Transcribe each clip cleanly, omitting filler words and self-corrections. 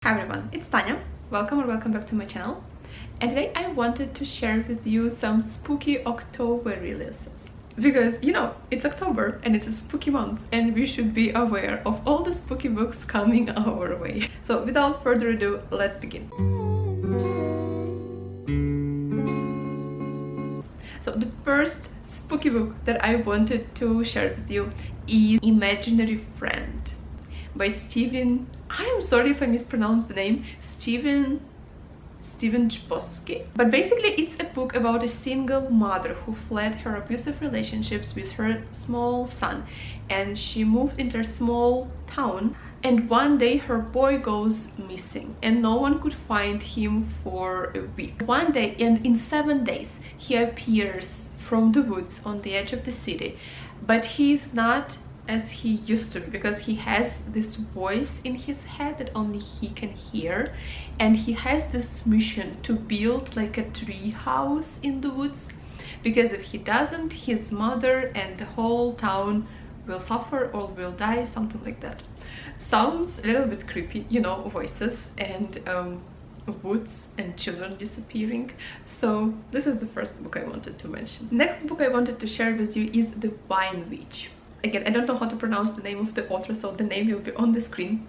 Hi everyone, it's Tanya. Welcome back to my channel. And today I wanted to share with you some spooky October releases. Because, it's October and it's a spooky month and we should be aware of all the spooky books coming our way. So without further ado, let's begin. So the first spooky book that I wanted to share with you is Imaginary Friend by Stephen, I am sorry if I mispronounced the name, Stephen Chbosky. But basically it's a book about a single mother who fled her abusive relationships with her small son, and she moved into a small town, and one day her boy goes missing and no one could find him for a week. One day, and in 7 days, he appears from the woods on the edge of the city, but he's not as he used to be, because he has this voice in his head that only he can hear, and he has this mission to build like a tree house in the woods, because if he doesn't, his mother and the whole town will suffer or will die, something like that. Sounds a little bit creepy, voices and woods and children disappearing. So this is the first book I wanted to mention. Next book I wanted to share with you is The Vine Witch. Again, I don't know how to pronounce the name of the author, so the name will be on the screen.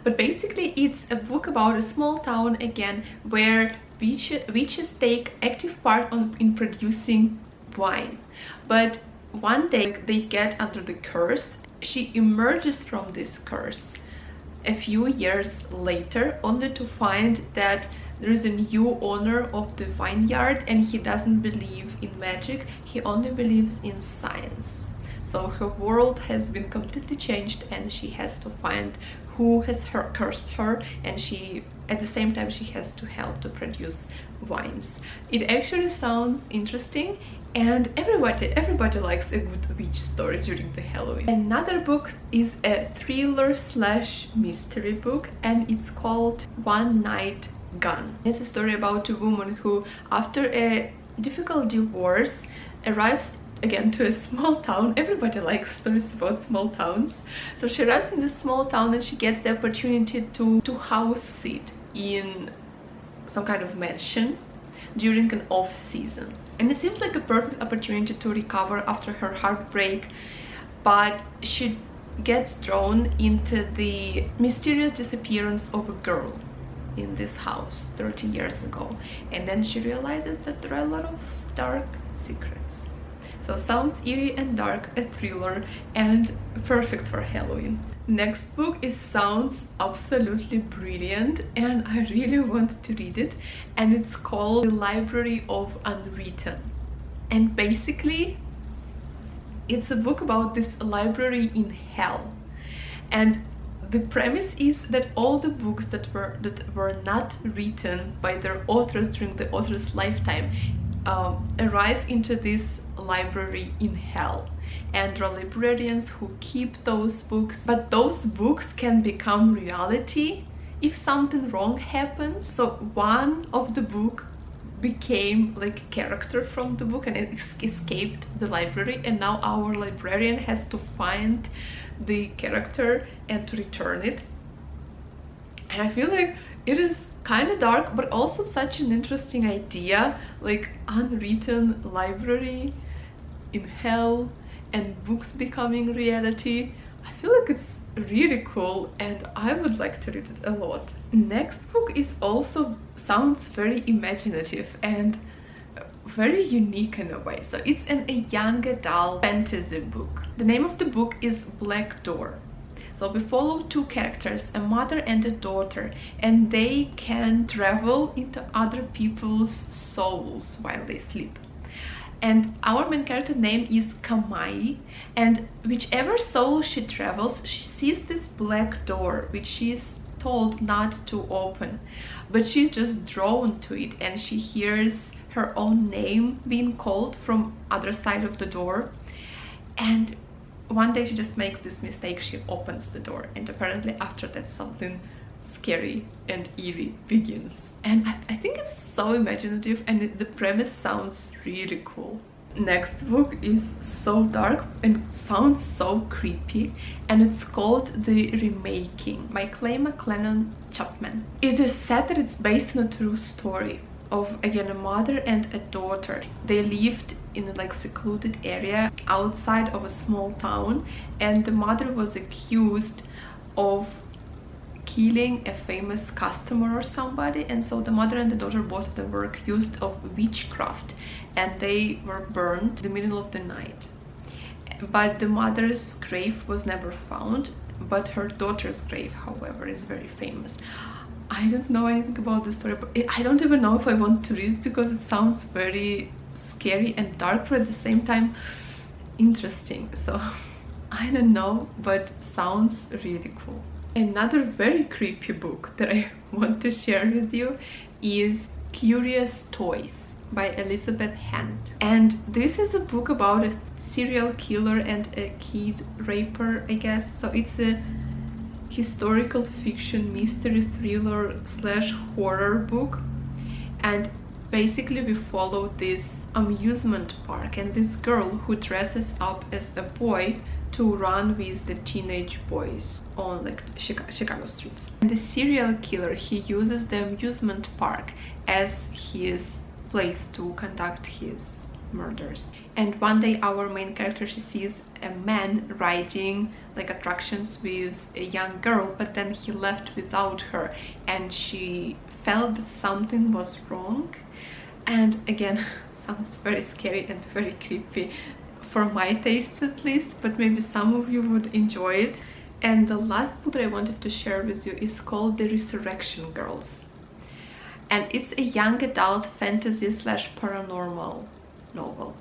But basically it's a book about a small town again, where witches take active part in producing wine. But one day they get under the curse. She emerges from this curse a few years later, only to find that there is a new owner of the vineyard, and he doesn't believe in magic, he only believes in science. So her world has been completely changed, and she has to find who has cursed her, and at the same time she has to help to produce wines. It actually sounds interesting, and everybody likes a good witch story during the Halloween. Another book is a thriller/mystery book, and it's called One Night Gone. It's a story about a woman who, after a difficult divorce, arrives again to a small town. Everybody likes stories about small towns. So she arrives in this small town and she gets the opportunity to house sit in some kind of mansion during an off season. And it seems like a perfect opportunity to recover after her heartbreak, but she gets drawn into the mysterious disappearance of a girl in this house 30 years ago. And then she realizes that there are a lot of dark secrets. So sounds eerie and dark, a thriller, and perfect for Halloween. Next book sounds absolutely brilliant, and I really want to read it, and it's called The Library of Unwritten. And basically it's a book about this library in hell, and the premise is that all the books that were not written by their authors during the author's lifetime arrive into this library in hell, and there are librarians who keep those books, but those books can become reality if something wrong happens. So one of the book became like a character from the book, and it escaped the library, and now our librarian has to find the character and to return it. And I feel like it is kind of dark, but also such an interesting idea, like unwritten library in hell and books becoming reality. I feel like it's really cool, and I would like to read it a lot. Next book also sounds very imaginative and very unique in a way. So it's a young adult fantasy book. The name of the book is Black Door. So we follow two characters, a mother and a daughter, and they can travel into other people's souls while they sleep. And our main character name is Kamai, and whichever soul she travels, she sees this black door which she is told not to open, but she's just drawn to it, and she hears her own name being called from other side of the door. And one day she just makes this mistake, she opens the door, and apparently after that something scary and eerie begins. And I think it's so imaginative, and the premise sounds really cool. next book is so dark and sounds so creepy, and it's called The Remaking by Clay McLennan Chapman. It is said that it's based on a true story of, again, a mother and a daughter. They lived in a like secluded area outside of a small town, and the mother was accused of killing a famous customer or somebody, and so the mother and the daughter, both of them, were accused of witchcraft, and they were burned in the middle of the night. But the mother's grave was never found, but her daughter's grave, however, is very famous. I don't know anything about the story, but I don't even know if I want to read it because it sounds very scary and dark, but at the same time interesting. So I don't know, but sounds really cool. Another very creepy book that I want to share with you is Curious Toys by Elizabeth Hand. And this is a book about a serial killer and a kid raper, I guess. So it's a historical fiction mystery thriller slash horror book, and basically we follow this amusement park and this girl who dresses up as a boy to run with the teenage boys on like Chicago streets. And the serial killer, he uses the amusement park as his place to conduct his murders. And one day our main character, she sees a man riding like attractions with a young girl, but then he left without her, and she felt that something was wrong. And again, sounds very scary and very creepy for my taste at least, but maybe some of you would enjoy it. And the last book that I wanted to share with you is called The Resurrection Girls, and it's a young adult fantasy slash paranormal novel.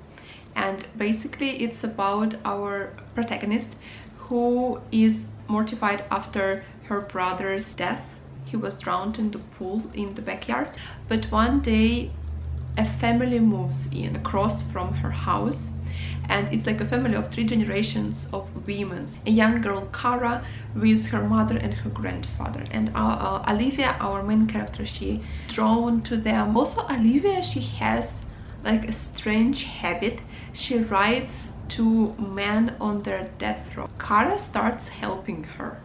And basically it's about our protagonist who is mortified after her brother's death. He was drowned in the pool in the backyard, but one day a family moves in across from her house, and it's like a family of 3 generations of women. A young girl, Kara, with her mother and her grandfather, and Olivia, our main character, she drawn to them. Also Olivia, she has like a strange habit. She writes to men on their death row. Kara starts helping her,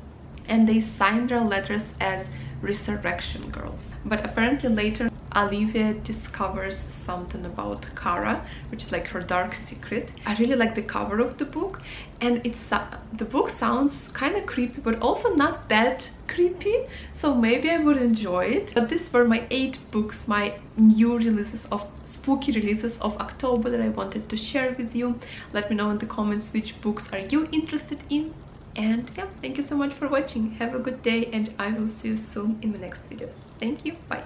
and they sign their letters as Resurrection Girls. But apparently later Olivia discovers something about Kara, which is like her dark secret. I really like the cover of the book, and the book sounds kind of creepy, but also not that creepy, so maybe I would enjoy it. But these were my 8 books, my new releases of spooky releases of October that I wanted to share with you. Let me know in the comments which books are you interested in. And yeah, thank you so much for watching. Have a good day, and I will see you soon in the next videos. Thank you, bye.